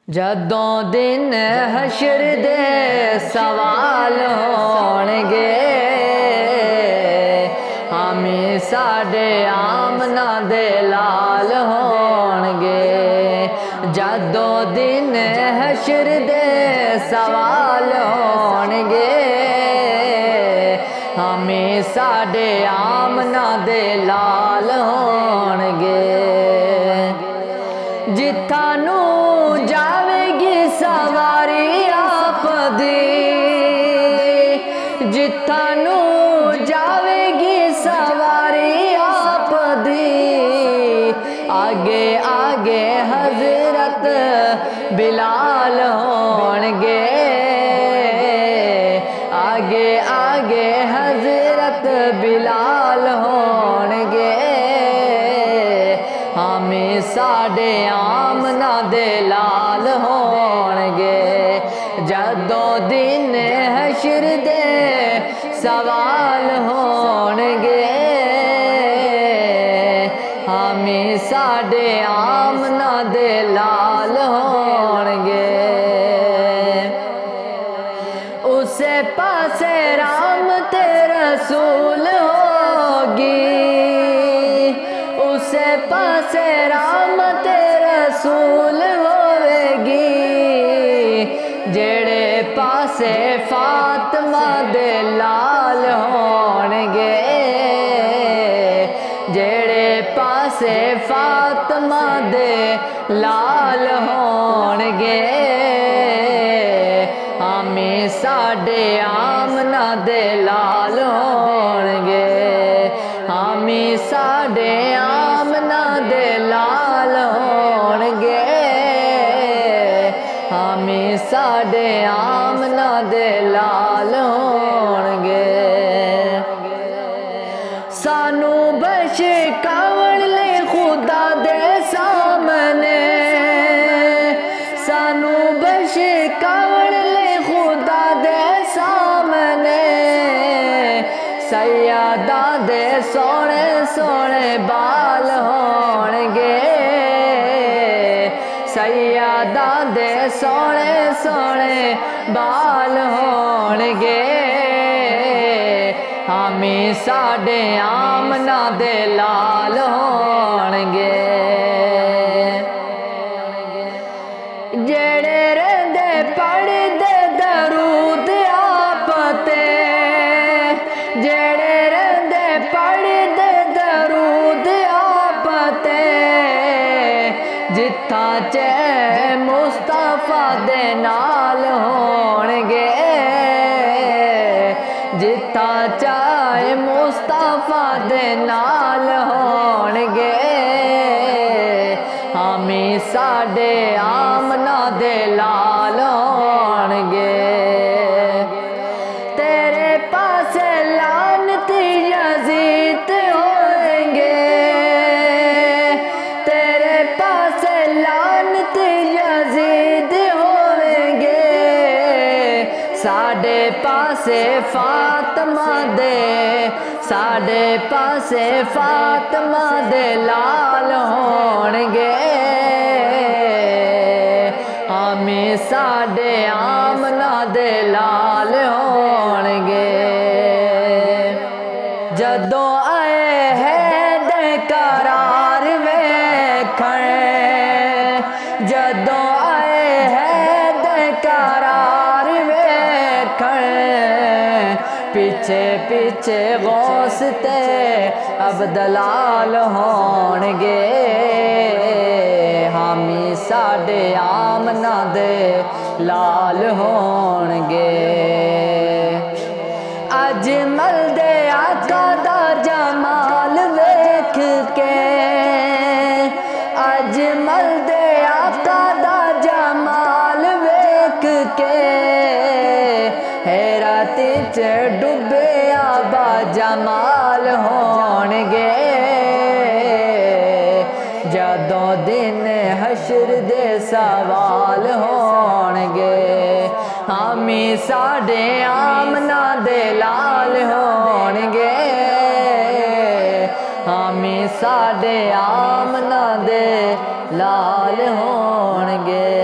जदों दिन हशर दे सवाल होणगे, हामी साडे आमना दे लाल होणगे। जदों दिन हशर दे सवाल होणगे, हामी साडे आमना दे लाल होणगे। जिथानू जावेगी सवारी आप दी, जिथानू जावेगी सवारी आप दी, आगे आगे हजरत बिलाल होणगे, आगे आगे हजरत बिलाल होणगे। हामी साडे आमना दे लाल होणगे। जदों दिन हशर दे सवाल होणगे, हामी साडे आमना दे लाल होणगे। उसे पासे राम ते रसूल होगी, उसे पासे राम ते रसूल होवेगी, जेड़े पासे फातिमा दे लाल होणगे, जेड़े पासे फातिमा दे लाल होणगे। हामी साडे आमना दे लाल होणगे, हामी साडे आमना दे लाल होणगे, हामी साडे आमना दे लाल होणगे। सानू बशकावण ले खुदा दे सामने, सानू बशकावण ले खुदा दे सामने, सैयदा दे सोने सोने बाल होणगे, सैयदा दे सोने सोने बाल होणगे। हामी साडे आमना दे लाल होणगे। जेड़े रंदे पढ़दे दरूद आप ते, जेड़े रंदे पढ़दे दरूद आप ते, जिथा चे मुस्तफा दे नाल होणगे, जिथा चाहे मुस्तफा दे नाल होणगे। हामी साडे आमना दे लाल होणगे। तेरे पासे लानती यजीद होएंगे, तेरे पासे लानती यजीद होएंगे, साडे पासे फातिमा दे, साडे पासे फातिमा दे लाल होणगे। हामी साडे आमना दे लाल होणगे। जदों आए है दे करार वेखण, जदों आए है दे करार वेखण, पीछे पीछे गौस ते अब्दलाल होणगे। हामी साडे आमना दे लाल होणगे। अजमल दे आका दा जमाल वेख के, अजमल दे आका दा जमाल वेख के, हैरत च डुबे आबा जमाल होणगे। जदों दिन हशर दे सवाल होणगे, हामी साडे आमना दे लाल होणगे, हामी साडे आमना दे लाल होणगे।